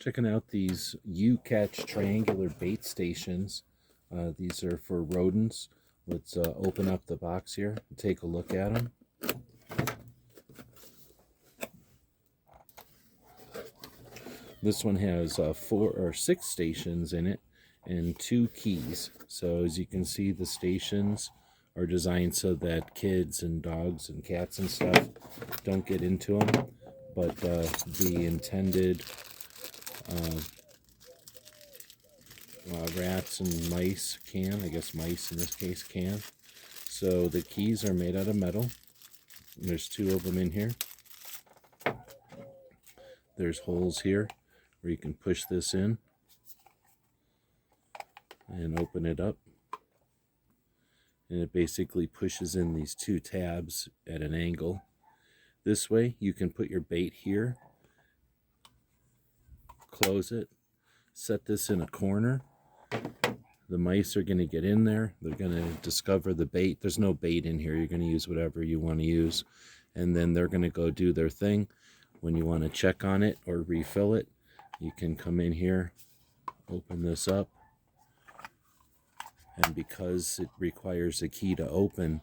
Checking out these UCatch triangular bait stations. These are for rodents. Let's open up the box here and take a look at them. This one has 4 or 6 stations in it and 2 keys. So as you can see, the stations are designed so that kids and dogs and cats and stuff don't get into them, but the intended rats and mice can. I guess mice in this case can. So the keys are made out of metal. There's 2 of them in here. There's holes here where you can push this in and open it up. And it basically pushes in these 2 tabs at an angle. This way you can put your bait here, close it, set this in a corner. The mice are going to get in there. They're going to discover the bait. There's no bait in here. You're going to use whatever you want to use. And then they're going to go do their thing. When you want to check on it or refill it, you can come in here, open this up. And because it requires a key to open,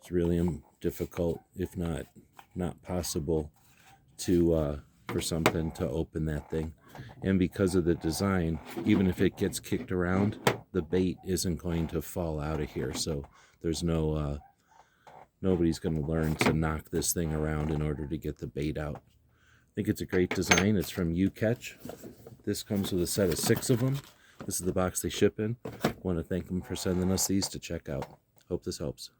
it's really difficult, if not possible, to for something to open that thing. And because of the design, even if it gets kicked around, the bait isn't going to fall out of here. So there's no nobody's going to learn to knock this thing around in order to get the bait out. I think it's a great design. It's from UCatch. This comes with a set of 6 of them. This is the box they ship in. I want to thank them for sending us these to check out. Hope this helps.